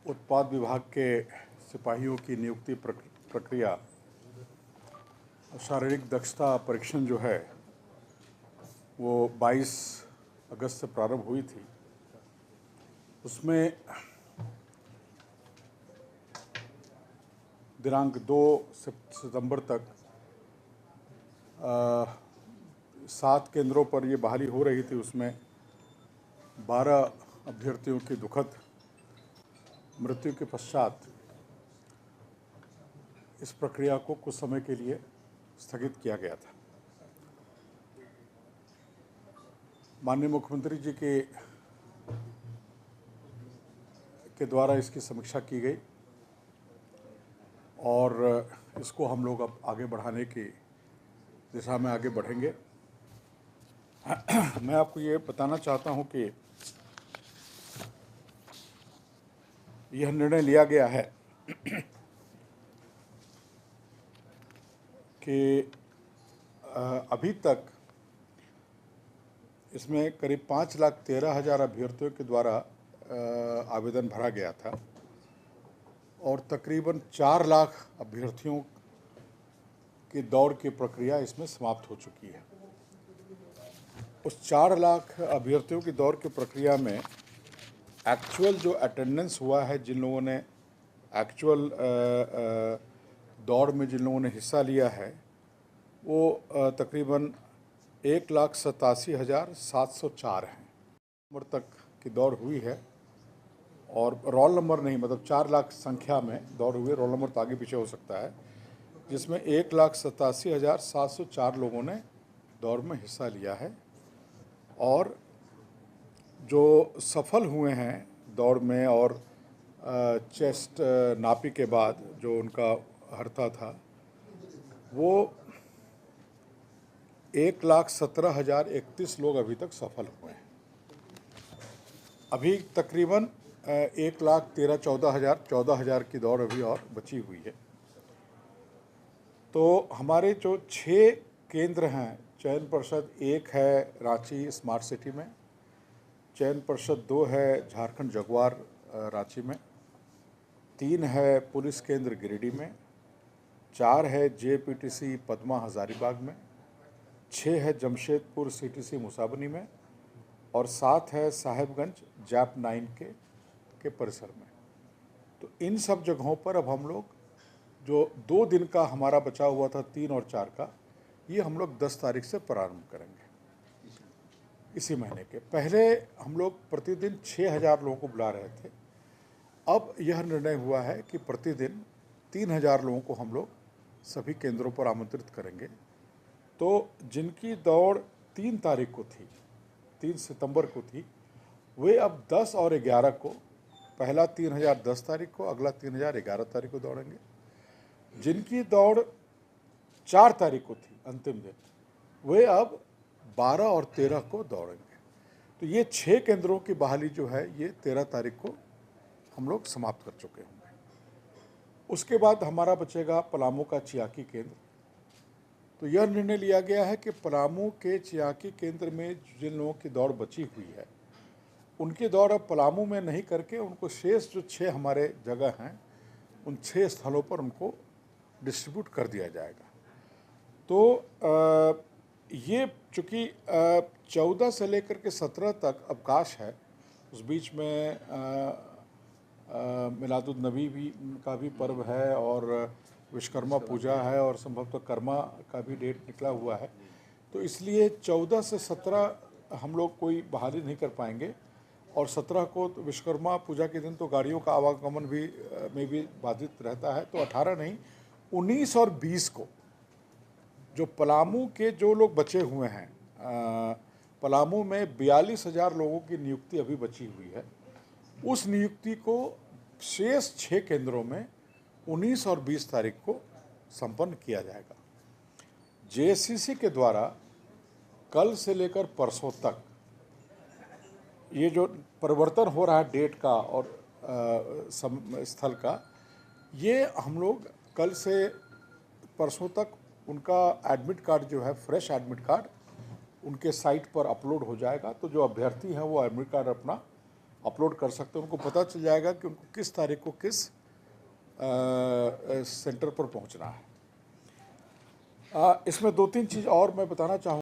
उत्पाद विभाग के सिपाहियों की नियुक्ति प्रक्रिया शारीरिक दक्षता परीक्षण जो है वो 22 अगस्त से प्रारंभ हुई थी। उसमें दिनांक 2 सितंबर तक 7 केंद्रों पर ये बहाली हो रही थी। उसमें 12 अभ्यर्थियों की दुखद मृत्यु के पश्चात इस प्रक्रिया को कुछ समय के लिए स्थगित किया गया था। माननीय मुख्यमंत्री जी के द्वारा इसकी समीक्षा की गई और इसको हम लोग अब आगे बढ़ाने की दिशा में आगे बढ़ेंगे। मैं आपको ये बताना चाहता हूँ कि यह निर्णय लिया गया है कि अभी तक इसमें करीब 5,13,000 अभ्यर्थियों के द्वारा आवेदन भरा गया था और तकरीबन 4 लाख अभ्यर्थियों की दौड़ की प्रक्रिया इसमें समाप्त हो चुकी है। उस 4 लाख अभ्यर्थियों की दौड़ की प्रक्रिया में एक्चुअल जो अटेंडेंस हुआ है, जिन लोगों ने एक्चुअल दौड़ में जिन लोगों ने हिस्सा लिया है वो तकरीबन 1,87,704 हैं। नंबर तक की दौड़ हुई है और रोल नंबर नहीं, मतलब 4 लाख संख्या में दौड़ हुई है। रोल नंबर तो आगे पीछे हो सकता है, जिसमें 1,87,704 लोगों ने दौड़ में हिस्सा लिया है। और जो सफल हुए हैं दौड़ में और चेस्ट नापी के बाद जो उनका हर्ता था वो 1,17,031 लोग अभी तक सफल हुए हैं। अभी तकरीबन 1,13,14,000 की दौड़ अभी और बची हुई है। तो हमारे जो 6 केंद्र हैं, चयन परिषद 1 है रांची स्मार्ट सिटी में, चयन परिषद 2 है झारखंड जगुआर रांची में, 3 है पुलिस केंद्र गिरिडीह में, 4 है JPTC पद्मा हजारीबाग में, 6 है जमशेदपुर CTC मुसाबनी में और 7 है साहेबगंज जैप 9 के परिसर में। तो इन सब जगहों पर अब हम लोग जो 2 दिन का हमारा बचा हुआ था 3 और 4 का, ये हम लोग 10 तारीख से प्रारंभ करेंगे। इसी महीने के पहले हम लोग प्रतिदिन 6,000 लोगों को बुला रहे थे। अब यह निर्णय हुआ है कि प्रतिदिन 3,000 लोगों को हम लोग सभी केंद्रों पर आमंत्रित करेंगे। तो जिनकी दौड़ 3 तारीख को थी, 3 सितंबर को थी, वे अब 10 और 11 को, पहला 3,000 10 तारीख को, अगला 3,000 11 तारीख को दौड़ेंगे। जिनकी दौड़ 4 तारीख को थी अंतिम दिन, वे अब 12 और 13 को दौड़ेंगे। तो ये 6 केंद्रों की बहाली जो है ये 13 तारीख को हम लोग समाप्त कर चुके होंगे। उसके बाद हमारा बचेगा पलामू का चियाकी केंद्र। तो यह निर्णय लिया गया है कि पलामू के चियाकी केंद्र में जिन लोगों की दौड़ बची हुई है उनकी दौड़ अब पलामू में नहीं करके उनको शेष जो 6 हमारे जगह हैं उन 6 स्थलों पर उनको डिस्ट्रीब्यूट कर दिया जाएगा। तो ये चूँकि 14 से लेकर के 17 तक अवकाश है, उस बीच में मिलादुन्नबी भी का भी पर्व है और विश्वकर्मा पूजा है और संभवतः कर्मा का भी डेट निकला हुआ है। तो इसलिए 14 से 17 हम लोग कोई बहाली नहीं कर पाएंगे और 17 को तो विश्वकर्मा पूजा के दिन तो गाड़ियों का आवागमन भी में भी बाधित रहता है। तो 18 नहीं, 19 और 20 को जो पलामू के जो लोग बचे हुए हैं, पलामू में 42,000 लोगों की नियुक्ति अभी बची हुई है, उस नियुक्ति को शेष 6 केंद्रों में 19 और 20 तारीख को संपन्न किया जाएगा। JSCC के द्वारा कल से लेकर परसों तक ये जो परिवर्तन हो रहा है डेट का और स्थल का, ये हम लोग कल से परसों तक उनका एडमिट कार्ड जो है, फ्रेश एडमिट कार्ड उनके साइट पर अपलोड हो जाएगा। तो जो अभ्यर्थी हैं वो एडमिट कार्ड अपना अपलोड कर सकते हैं, उनको पता चल जाएगा कि उनको किस तारीख को किस सेंटर पर पहुंचना है। इसमें 2-3 चीज़ और मैं बताना चाहूँगा।